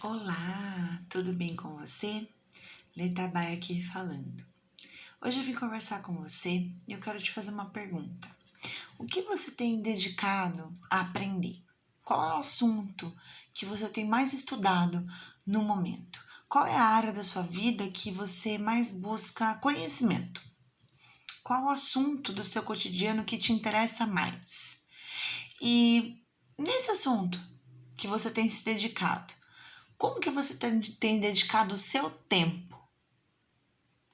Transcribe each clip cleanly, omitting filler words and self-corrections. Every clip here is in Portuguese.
Olá, tudo bem com você? Letabai aqui falando. Hoje eu vim conversar com você e eu quero te fazer uma pergunta. O que você tem dedicado a aprender? Qual é o assunto que você tem mais estudado no momento? Qual é a área da sua vida que você mais busca conhecimento? Qual é o assunto do seu cotidiano que te interessa mais? E nesse assunto que você tem se dedicado, como que você tem dedicado o seu tempo?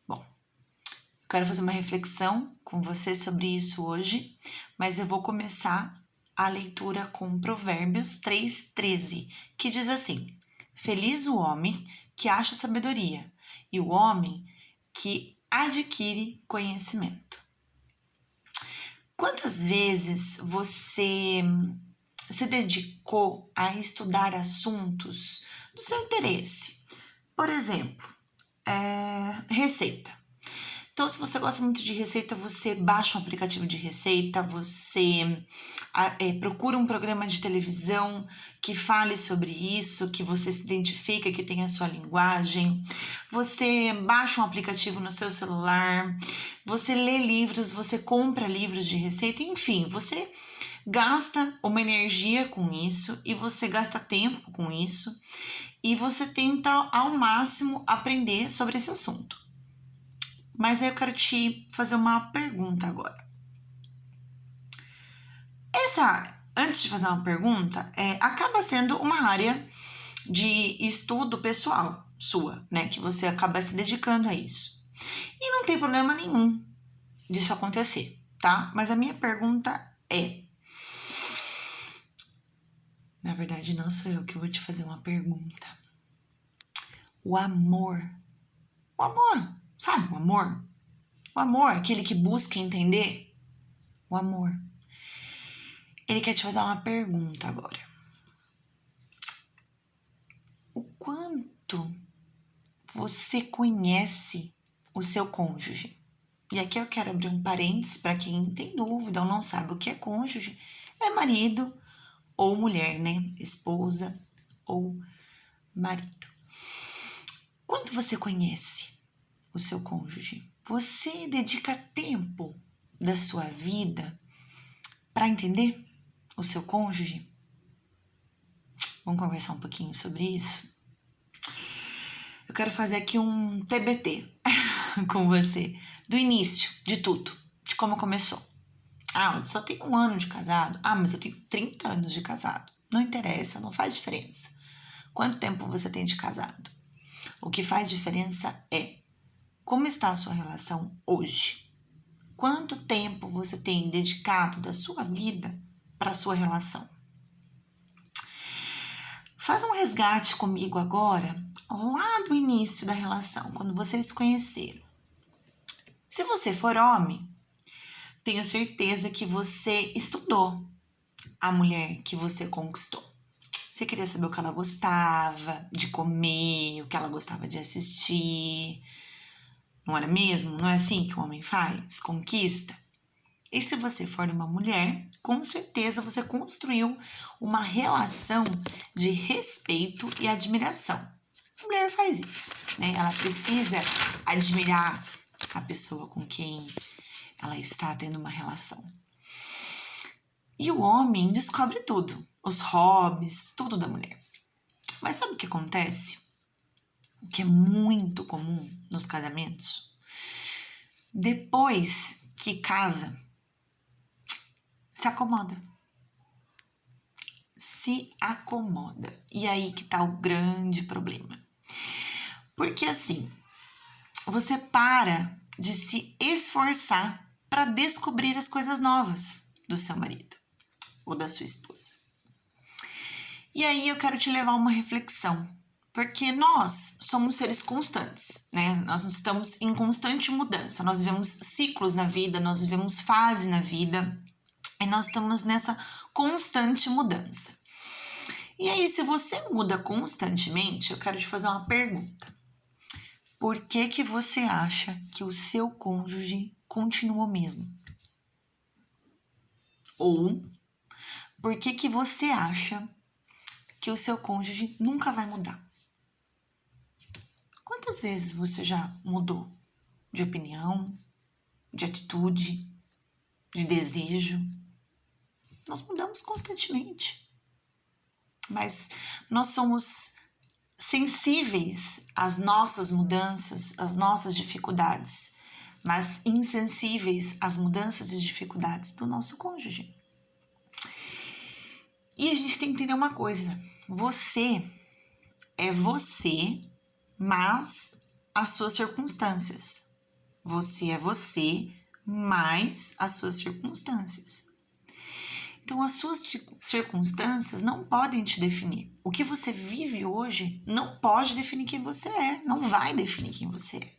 Bom, eu quero fazer uma reflexão com você sobre isso hoje, mas eu vou começar a leitura com Provérbios 3:13, que diz assim: Feliz o homem que acha sabedoria e o homem que adquire conhecimento. Quantas vezes você se dedicou a estudar assuntos do seu interesse? Por exemplo, receita. Então, se você gosta muito de receita, você baixa um aplicativo de receita, você procura um programa de televisão que fale sobre isso, que você se identifica, que tem a sua linguagem. Você baixa um aplicativo no seu celular, você lê livros, você compra livros de receita, enfim, você gasta uma energia com isso e você gasta tempo com isso e você tenta ao máximo aprender sobre esse assunto. Mas aí eu quero te fazer uma pergunta agora. Antes de fazer uma pergunta, acaba sendo uma área de estudo pessoal sua, né? Que você acaba se dedicando a isso. E não tem problema nenhum disso acontecer, tá? Mas a minha pergunta é... Na verdade, não sou eu que vou te fazer uma pergunta. O amor, sabe o amor? O amor, aquele que busca entender. O amor. Ele quer te fazer uma pergunta agora. O quanto você conhece o seu cônjuge? E aqui eu quero abrir um parênteses para quem tem dúvida ou não sabe o que é cônjuge. É marido ou mulher, né? Esposa ou marido. Quanto você conhece o seu cônjuge? Você dedica tempo da sua vida para entender o seu cônjuge? Vamos conversar um pouquinho sobre isso? Eu quero fazer aqui um TBT com você, do início de tudo, de como começou. Ah, mas só tenho 1 ano de casado. Ah, mas eu tenho 30 anos de casado. Não interessa, não faz diferença. Quanto tempo você tem de casado? O que faz diferença é como está a sua relação hoje. Quanto tempo você tem dedicado da sua vida para a sua relação? Faz um resgate comigo agora, lá do início da relação, quando vocês se conheceram. Se você for homem, tenho certeza que você estudou a mulher que você conquistou. Você queria saber o que ela gostava de comer, o que ela gostava de assistir. Não era mesmo? Não é assim que o homem faz? Conquista? E se você for uma mulher, com certeza você construiu uma relação de respeito e admiração. A mulher faz isso, né? Ela precisa admirar a pessoa com quem ela está tendo uma relação. E o homem descobre tudo, os hobbies, tudo da mulher. Mas sabe o que acontece? O que é muito comum nos casamentos? Depois que casa, se acomoda. Se acomoda. E aí que tá o grande problema. Porque assim, você para de se esforçar para descobrir as coisas novas do seu marido ou da sua esposa. E aí eu quero te levar a uma reflexão. Porque nós somos seres constantes, né? Nós estamos em constante mudança. Nós vivemos ciclos na vida, nós vivemos fase na vida. E nós estamos nessa constante mudança. E aí, se você muda constantemente, eu quero te fazer uma pergunta. Por que você acha que o seu cônjuge continua o mesmo? Ou, por que você acha que o seu cônjuge nunca vai mudar? Quantas vezes você já mudou de opinião, de atitude, de desejo? Nós mudamos constantemente, mas nós somos sensíveis às nossas mudanças, às nossas dificuldades, mas insensíveis às mudanças e dificuldades do nosso cônjuge. E a gente tem que entender uma coisa: você é você, mas as suas circunstâncias. Você é você, mais as suas circunstâncias. Então, as suas circunstâncias não podem te definir. O que você vive hoje não pode definir quem você é, não vai definir quem você é.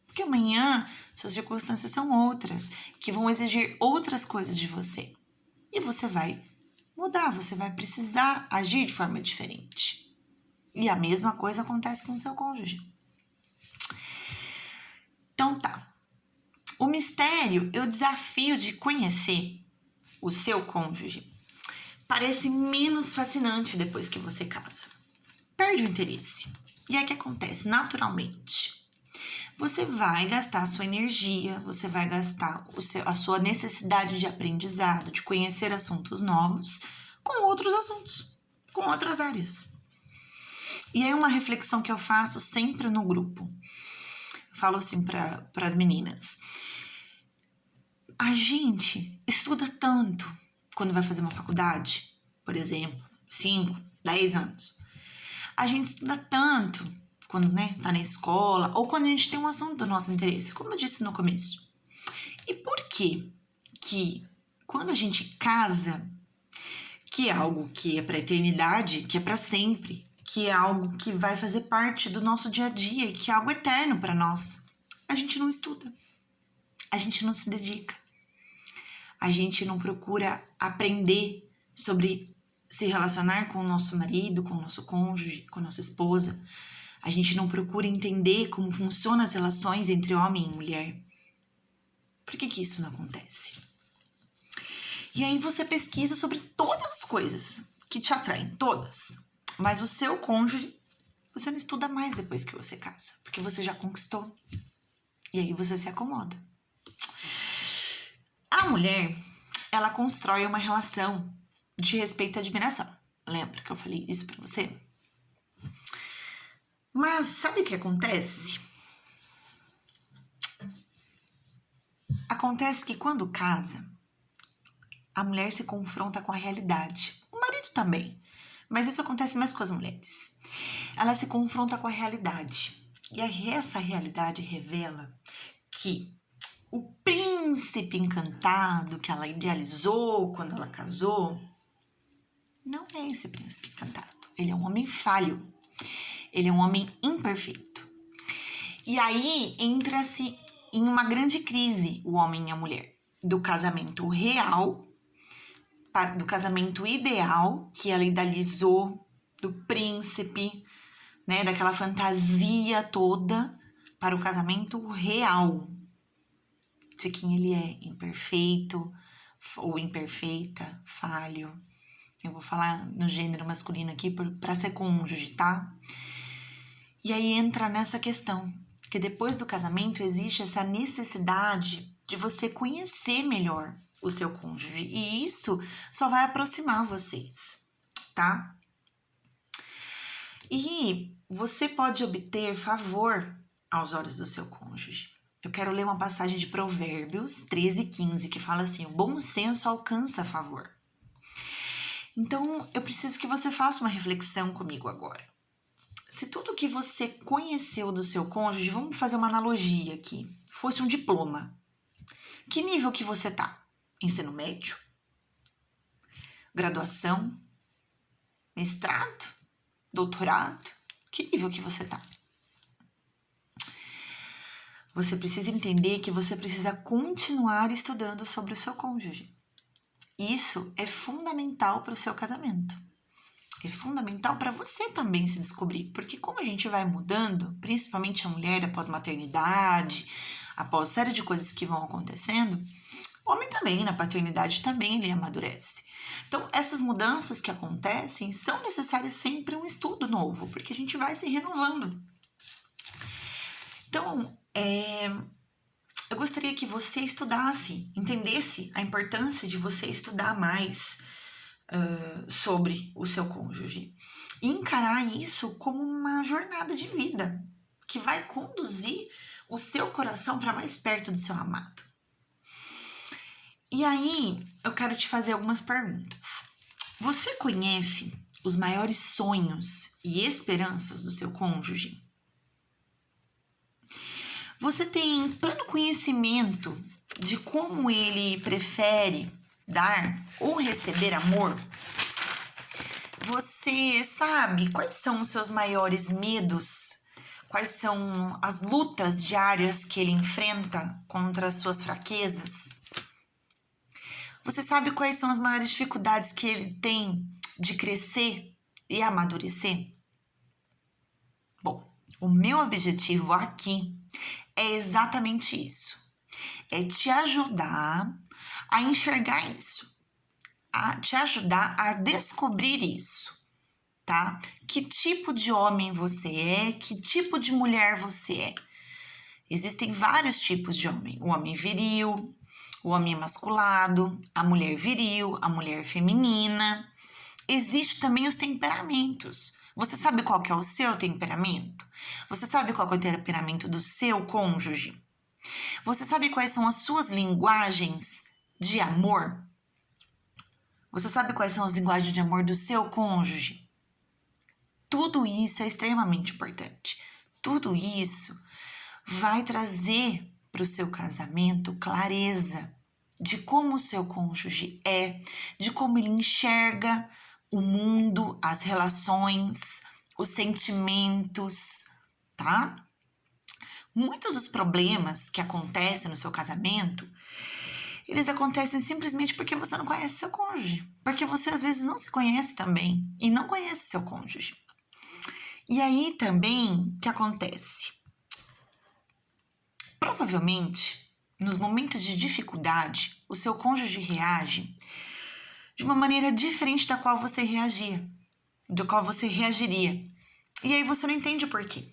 Porque amanhã suas circunstâncias são outras, que vão exigir outras coisas de você. E você vai mudar, você vai precisar agir de forma diferente. E a mesma coisa acontece com o seu cônjuge. Então tá. O mistério e o desafio de conhecer o seu cônjuge parece menos fascinante depois que você casa. Perde o interesse. E aí o que acontece? Naturalmente, você vai gastar a sua energia, você vai gastar a sua necessidade de aprendizado, de conhecer assuntos novos com outros assuntos, com outras áreas. E aí uma reflexão que eu faço sempre no grupo, eu falo assim para as meninas: a gente estuda tanto quando vai fazer uma faculdade, por exemplo, 5, 10 anos. A gente estuda tanto quando tá na escola ou quando a gente tem um assunto do nosso interesse, como eu disse no começo. E por que quando a gente casa, que é algo que é para a eternidade, que é para sempre, que é algo que vai fazer parte do nosso dia a dia e que é algo eterno para nós, a gente não estuda, a gente não se dedica, a gente não procura aprender sobre se relacionar com o nosso marido, com o nosso cônjuge, com a nossa esposa. A gente não procura entender como funcionam as relações entre homem e mulher. Por que isso não acontece? E aí você pesquisa sobre todas as coisas que te atraem, todas. Mas o seu cônjuge, você não estuda mais depois que você casa, porque você já conquistou. E aí você se acomoda. A mulher, ela constrói uma relação de respeito e admiração. Lembra que eu falei isso pra você? Mas sabe o que acontece? Acontece que quando casa, a mulher se confronta com a realidade. O marido também, mas isso acontece mais com as mulheres. Ela se confronta com a realidade. E aí essa realidade revela que o príncipe encantado que ela idealizou quando ela casou não é esse príncipe encantado. Ele é um homem falho. Ele é um homem imperfeito. E aí entra-se em uma grande crise o homem e a mulher. Do casamento real, do casamento ideal que ela idealizou, do príncipe, daquela fantasia toda, para o casamento real, de quem ele é imperfeito ou imperfeita, falho. Eu vou falar no gênero masculino aqui para ser cônjuge, tá? E aí entra nessa questão, que depois do casamento existe essa necessidade de você conhecer melhor o seu cônjuge. E isso só vai aproximar vocês, tá? E você pode obter favor aos olhos do seu cônjuge. Eu quero ler uma passagem de Provérbios 13:15, que fala assim: o bom senso alcança favor. Então, eu preciso que você faça uma reflexão comigo agora. Se tudo que você conheceu do seu cônjuge, vamos fazer uma analogia aqui, fosse um diploma, que nível que você tá? Ensino médio? Graduação? Mestrado? Doutorado? Que nível que você tá? Você precisa entender que você precisa continuar estudando sobre o seu cônjuge. Isso é fundamental para o seu casamento. É fundamental para você também se descobrir, porque como a gente vai mudando, principalmente a mulher após maternidade, após série de coisas que vão acontecendo, o homem também, na paternidade também ele amadurece. Então, essas mudanças que acontecem são necessárias sempre um estudo novo, porque a gente vai se renovando. Então, eu gostaria que você estudasse, entendesse a importância de você estudar mais sobre o seu cônjuge e encarar isso como uma jornada de vida que vai conduzir o seu coração para mais perto do seu amado. E aí, eu quero te fazer algumas perguntas. Você conhece os maiores sonhos e esperanças do seu cônjuge? Você tem pleno conhecimento de como ele prefere dar ou receber amor? Você sabe quais são os seus maiores medos? Quais são as lutas diárias que ele enfrenta contra as suas fraquezas? Você sabe quais são as maiores dificuldades que ele tem de crescer e amadurecer? Bom, o meu objetivo aqui é exatamente isso. É te ajudar a enxergar isso, a te ajudar a descobrir isso, tá? Que tipo de homem você é, que tipo de mulher você é. Existem vários tipos de homem. O homem viril, o homem emasculado, a mulher viril, a mulher feminina. Existem também os temperamentos. Você sabe qual que é o seu temperamento? Você sabe qual que é o temperamento do seu cônjuge? Você sabe quais são as suas linguagens de amor? Você sabe quais são as linguagens de amor do seu cônjuge? Tudo isso é extremamente importante. Tudo isso vai trazer para o seu casamento clareza de como o seu cônjuge é, de como ele enxerga o mundo, as relações, os sentimentos, tá? Muitos dos problemas que acontecem no seu casamento, eles acontecem simplesmente porque você não conhece seu cônjuge. Porque você às vezes não se conhece também e não conhece seu cônjuge. E aí também, o que acontece? Provavelmente, nos momentos de dificuldade, o seu cônjuge reage de uma maneira diferente da qual você reagia, do qual você reagiria. E aí você não entende o porquê.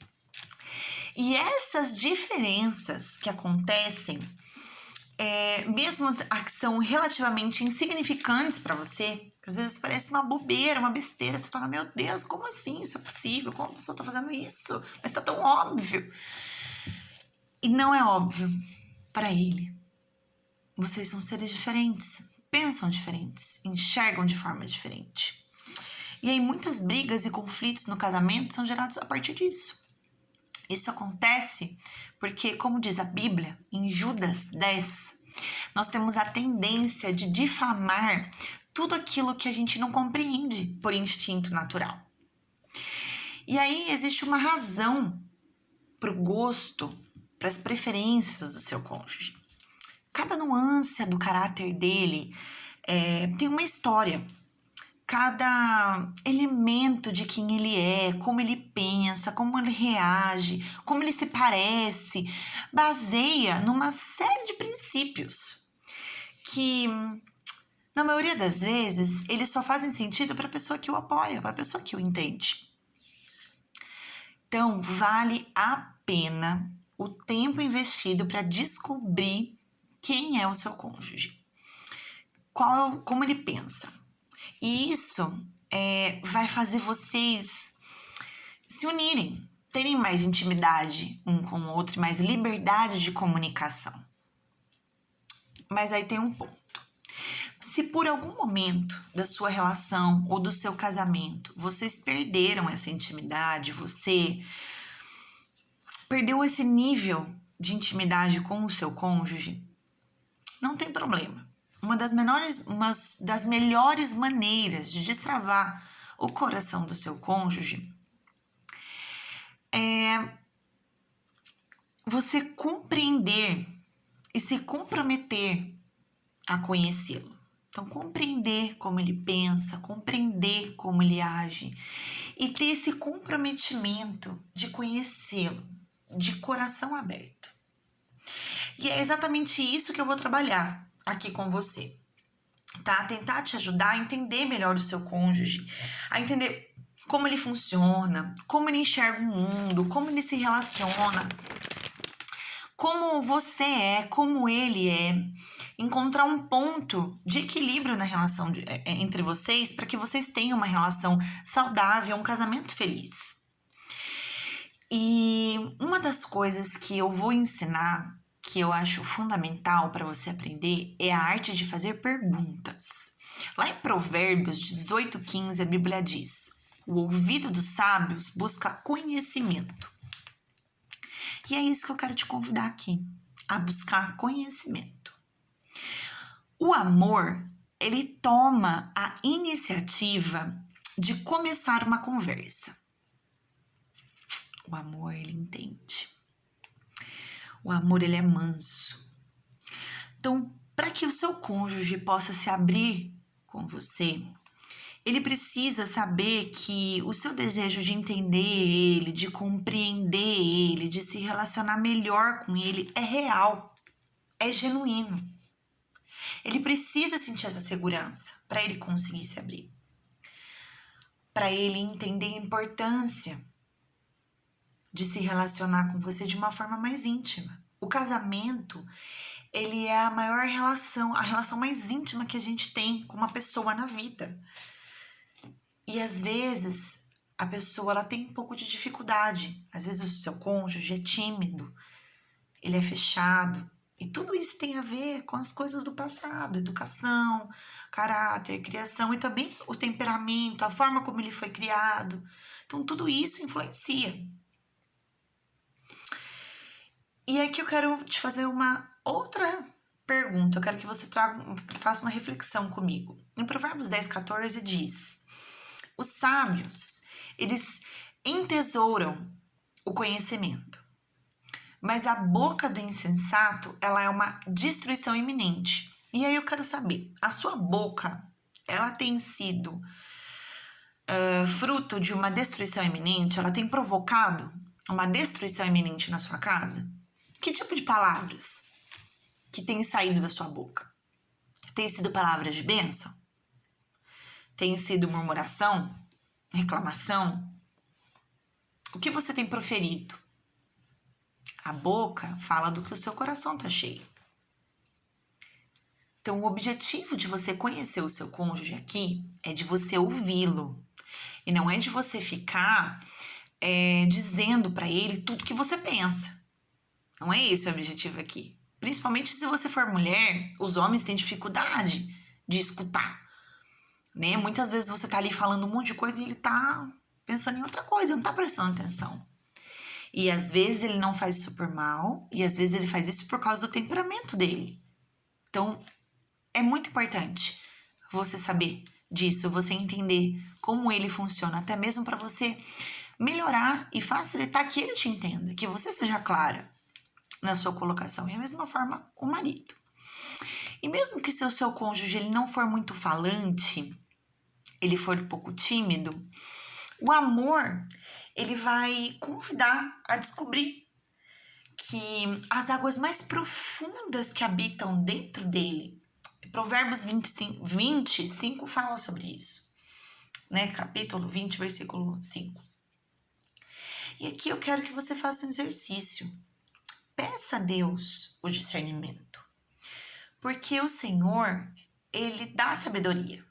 E essas diferenças que acontecem, mesmo as que são relativamente insignificantes para você, às vezes parece uma bobeira, uma besteira, você fala, meu Deus, como assim isso é possível? Como a pessoa tá fazendo isso? Mas tá tão óbvio. E não é óbvio para ele. Vocês são seres diferentes, pensam diferentes, enxergam de forma diferente. E aí muitas brigas e conflitos no casamento são gerados a partir disso. Isso acontece porque, como diz a Bíblia, em Judas 10, nós temos a tendência de difamar tudo aquilo que a gente não compreende por instinto natural. E aí existe uma razão para o gosto, para as preferências do seu cônjuge. Cada nuance do caráter dele tem uma história. Cada elemento de quem ele é, como ele pensa, como ele reage, como ele se parece, baseia numa série de princípios que, na maioria das vezes, eles só fazem sentido para a pessoa que o apoia, para a pessoa que o entende. Então, vale a pena o tempo investido para descobrir quem é o seu cônjuge, como ele pensa. E isso vai fazer vocês se unirem, terem mais intimidade um com o outro, mais liberdade de comunicação. Mas aí tem um ponto. Se por algum momento da sua relação ou do seu casamento vocês perderam essa intimidade, você perdeu esse nível de intimidade com o seu cônjuge, não tem problema. Uma das melhores maneiras de destravar o coração do seu cônjuge é você compreender e se comprometer a conhecê-lo. Então, compreender como ele pensa, compreender como ele age e ter esse comprometimento de conhecê-lo de coração aberto. E é exatamente isso que eu vou trabalhar aqui com você, tá? Tentar te ajudar a entender melhor o seu cônjuge, a entender como ele funciona, como ele enxerga o mundo, como ele se relaciona. como você é, como ele é, encontrar um ponto de equilíbrio na relação entre vocês para que vocês tenham uma relação saudável, um casamento feliz. E uma das coisas que eu vou ensinar, que eu acho fundamental para você aprender, é a arte de fazer perguntas. Lá em Provérbios 18:15, a Bíblia diz: o ouvido dos sábios busca conhecimento. E é isso que eu quero te convidar aqui, a buscar conhecimento. O amor, ele toma a iniciativa de começar uma conversa. O amor, ele entende. O amor, ele é manso. Então, para que o seu cônjuge possa se abrir com você, ele precisa saber que o seu desejo de entender ele, de compreender ele, de se relacionar melhor com ele é real, é genuíno. Ele precisa sentir essa segurança para ele conseguir se abrir, para ele entender a importância de se relacionar com você de uma forma mais íntima. O casamento, ele é a maior relação, a relação mais íntima que a gente tem com uma pessoa na vida. E às vezes a pessoa ela tem um pouco de dificuldade. Às vezes o seu cônjuge é tímido, ele é fechado. E tudo isso tem a ver com as coisas do passado, educação, caráter, criação e também o temperamento, a forma como ele foi criado. Então tudo isso influencia. E aqui eu quero te fazer uma outra pergunta. Eu quero que você faça uma reflexão comigo. Em Provérbios 10:14 diz: os sábios, eles entesouram o conhecimento, mas a boca do insensato, ela é uma destruição iminente. E aí eu quero saber, a sua boca, ela tem sido fruto de uma destruição iminente? Ela tem provocado uma destruição iminente na sua casa? Que tipo de palavras que tem saído da sua boca? Tem sido palavras de bênção? Tem sido murmuração? Reclamação? O que você tem proferido? A boca fala do que o seu coração está cheio. Então, o objetivo de você conhecer o seu cônjuge aqui é de você ouvi-lo. E não é de você ficar dizendo para ele tudo que você pensa. Não é esse o objetivo aqui. Principalmente se você for mulher, os homens têm dificuldade de escutar. Né? Muitas vezes você tá ali falando um monte de coisa e ele tá pensando em outra coisa, não tá prestando atenção. E às vezes ele não faz isso por mal, e às vezes ele faz isso por causa do temperamento dele. Então, é muito importante você saber disso, você entender como ele funciona, até mesmo para você melhorar e facilitar que ele te entenda, que você seja clara na sua colocação. E da mesma forma, o marido. E mesmo que se o seu cônjuge ele não for muito falante, ele for um pouco tímido, o amor, ele vai convidar a descobrir que as águas mais profundas que habitam dentro dele, Provérbios 25 fala sobre isso, né? Capítulo 20, versículo 5. E aqui eu quero que você faça um exercício. Peça a Deus o discernimento, porque o Senhor, ele dá sabedoria,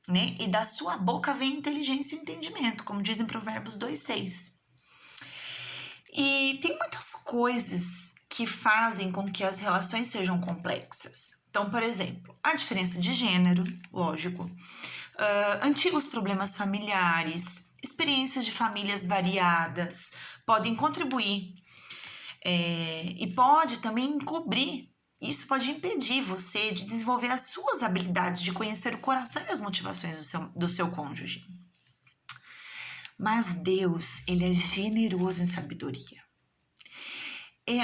né? E da sua boca vem inteligência e entendimento, como diz em Provérbios 2:6. E tem muitas coisas que fazem com que as relações sejam complexas. Então, por exemplo, a diferença de gênero, lógico, antigos problemas familiares, experiências de famílias variadas podem contribuir e pode também encobrir. Isso pode impedir você de desenvolver as suas habilidades de conhecer o coração e as motivações do seu cônjuge. Mas Deus, ele é generoso em sabedoria.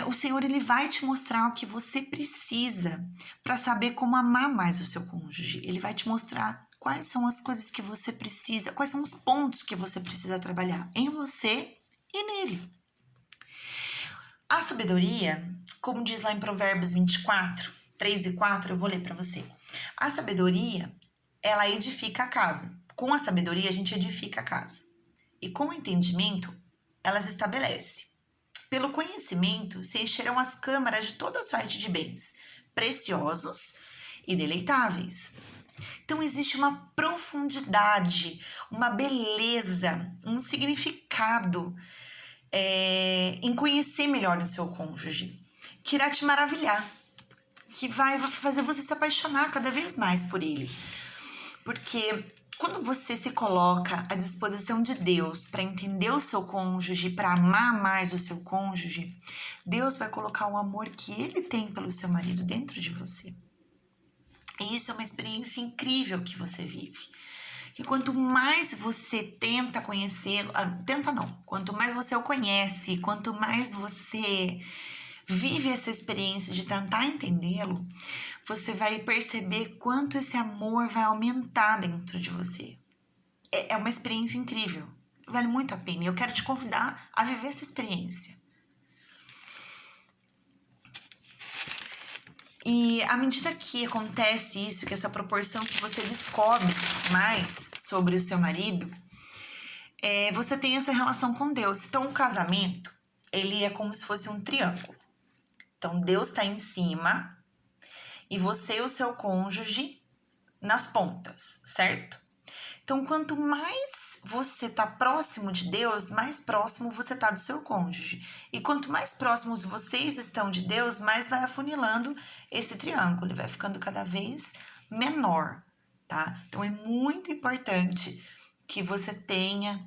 O Senhor, ele vai te mostrar o que você precisa para saber como amar mais o seu cônjuge. Ele vai te mostrar quais são as coisas que você precisa, quais são os pontos que você precisa trabalhar em você e nele. A sabedoria, como diz lá em Provérbios 24, 3 e 4, eu vou ler para você. A sabedoria, ela edifica a casa. Com a sabedoria, a gente edifica a casa. E com o entendimento, ela se estabelece. Pelo conhecimento se encherão as câmaras de toda sorte de bens, preciosos e deleitáveis. Então existe uma profundidade, uma beleza, um significado em conhecer melhor o seu cônjuge, que irá te maravilhar, que vai fazer você se apaixonar cada vez mais por ele. Porque quando você se coloca à disposição de Deus para entender o seu cônjuge, para amar mais o seu cônjuge, Deus vai colocar o amor que ele tem pelo seu marido dentro de você. E isso é uma experiência incrível que você vive. E quanto mais você tenta conhecê-lo, quanto mais você o conhece, quanto mais você vive essa experiência de tentar entendê-lo, você vai perceber quanto esse amor vai aumentar dentro de você. É uma experiência incrível, vale muito a pena. E eu quero te convidar a viver essa experiência. E à medida que acontece isso, que essa proporção que você descobre mais sobre o seu marido, você tem essa relação com Deus. Então, o casamento, ele é como se fosse um triângulo. Então, Deus está em cima e você e o seu cônjuge nas pontas, certo? Então, quanto mais você está próximo de Deus, mais próximo você está do seu cônjuge. E quanto mais próximos vocês estão de Deus, mais vai afunilando esse triângulo. Ele vai ficando cada vez menor, tá? Então, é muito importante que você tenha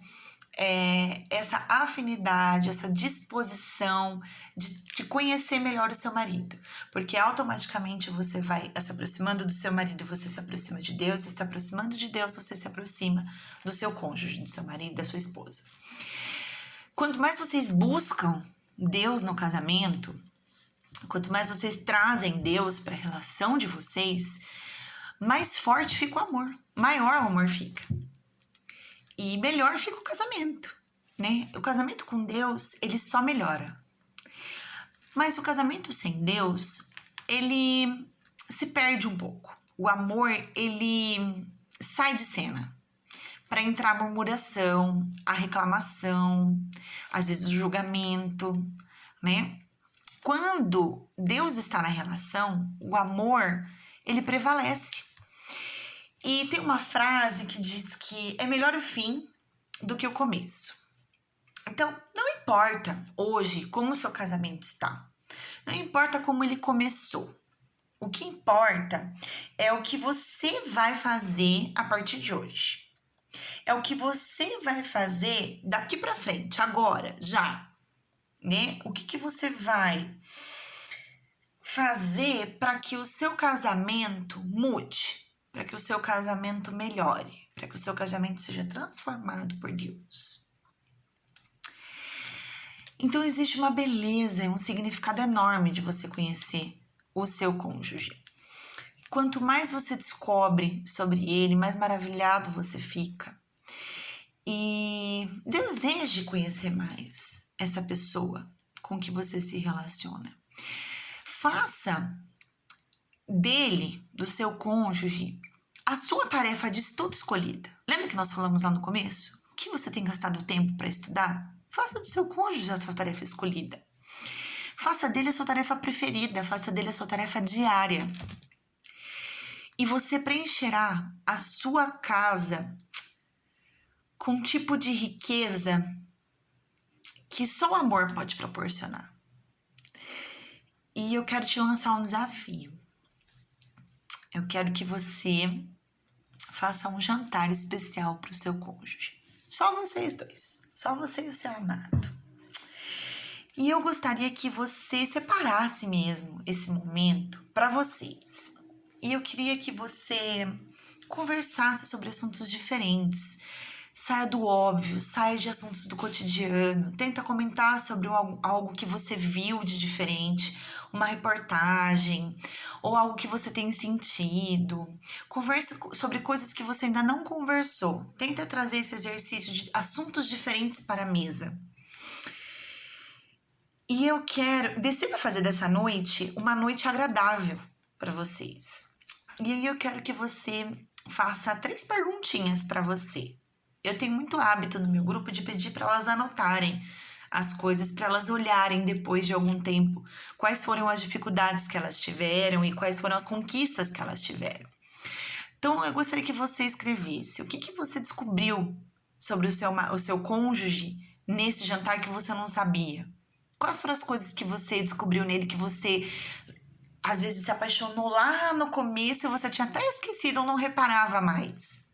essa afinidade, essa disposição de conhecer melhor o seu marido, porque automaticamente você vai se aproximando do seu marido, você se aproxima de Deus, você se aproximando de Deus, você se aproxima do seu cônjuge, do seu marido, da sua esposa. Quanto mais vocês buscam Deus no casamento, quanto mais vocês trazem Deus para a relação de vocês, mais forte fica o amor, maior o amor fica. E melhor fica o casamento, né? O casamento com Deus, ele só melhora. Mas o casamento sem Deus, ele se perde um pouco. O amor, ele sai de cena para entrar a murmuração, a reclamação, às vezes o julgamento, né? Quando Deus está na relação, o amor, ele prevalece. E tem uma frase que diz que é melhor o fim do que o começo. Então, não importa hoje como o seu casamento está. Não importa como ele começou. O que importa é o que você vai fazer a partir de hoje. É o que você vai fazer daqui para frente, agora, já. Né? O que você vai fazer para que o seu casamento mude? Para que o seu casamento melhore, para que o seu casamento seja transformado por Deus. Então existe uma beleza e um significado enorme de você conhecer o seu cônjuge. Quanto mais você descobre sobre ele, mais maravilhado você fica. E deseje conhecer mais essa pessoa com que você se relaciona. Faça dele, do seu cônjuge, a sua tarefa de estudo escolhida. Lembra que nós falamos lá no começo? O que você tem gastado tempo para estudar? Faça do seu cônjuge a sua tarefa escolhida. Faça dele a sua tarefa preferida, faça dele a sua tarefa diária. E você preencherá a sua casa com um tipo de riqueza que só o amor pode proporcionar. E eu quero te lançar um desafio. Eu quero que você faça um jantar especial para o seu cônjuge. Só vocês dois. Só você e o seu amado. E eu gostaria que você separasse mesmo esse momento para vocês. E eu queria que você conversasse sobre assuntos diferentes. Saia do óbvio, saia de assuntos do cotidiano. Tenta comentar sobre algo que você viu de diferente, uma reportagem ou algo que você tem sentido. Converse sobre coisas que você ainda não conversou. Tenta trazer esse exercício de assuntos diferentes para a mesa. E eu decida fazer dessa noite uma noite agradável para vocês. E aí eu quero que você faça 3 perguntinhas para você. Eu tenho muito hábito no meu grupo de pedir para elas anotarem as coisas para elas olharem depois de algum tempo quais foram as dificuldades que elas tiveram e quais foram as conquistas que elas tiveram. Então, eu gostaria que você escrevesse o que você descobriu sobre o seu cônjuge nesse jantar que você não sabia. Quais foram as coisas que você descobriu nele que você, às vezes, se apaixonou lá no começo e você tinha até esquecido ou não reparava mais?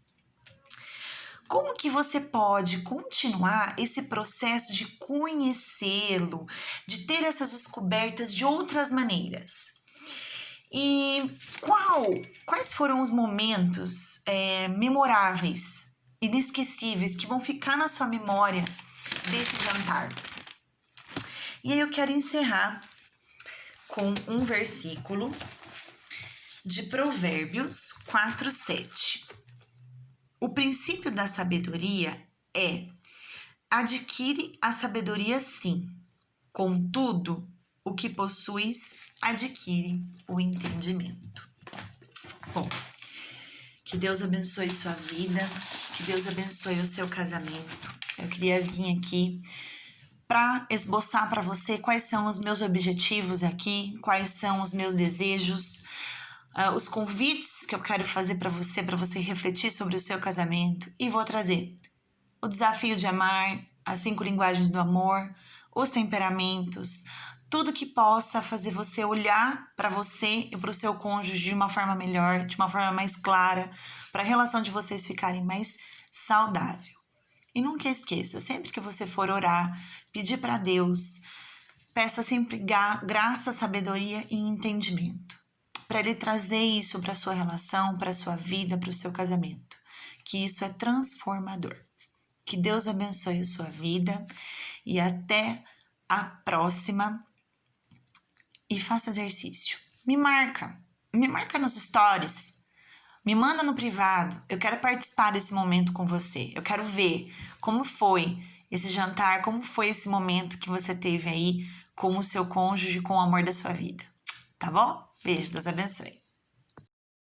Como que você pode continuar esse processo de conhecê-lo, de ter essas descobertas de outras maneiras? E quais foram os momentos memoráveis, inesquecíveis, que vão ficar na sua memória desse jantar? E aí eu quero encerrar com um versículo de Provérbios 4:7. O princípio da sabedoria é: adquire a sabedoria sim, contudo, o que possuis adquire o entendimento. Bom, que Deus abençoe sua vida, que Deus abençoe o seu casamento. Eu queria vir aqui para esboçar para você quais são os meus objetivos aqui, quais são os meus desejos, os convites que eu quero fazer para você refletir sobre o seu casamento, e vou trazer o desafio de amar, as 5 linguagens do amor, os temperamentos, tudo que possa fazer você olhar para você e para o seu cônjuge de uma forma melhor, de uma forma mais clara, para a relação de vocês ficarem mais saudável. E nunca esqueça, sempre que você for orar, pedir para Deus, peça sempre graça, sabedoria e entendimento, para Ele trazer isso para a sua relação, para a sua vida, para o seu casamento, que isso é transformador. Que Deus abençoe a sua vida e até a próxima. E faça exercício. Me marca nos stories, me manda no privado. Eu quero participar desse momento com você. Eu quero ver como foi esse jantar, como foi esse momento que você teve aí com o seu cônjuge, com o amor da sua vida. Tá bom? Beijo, Deus abençoe.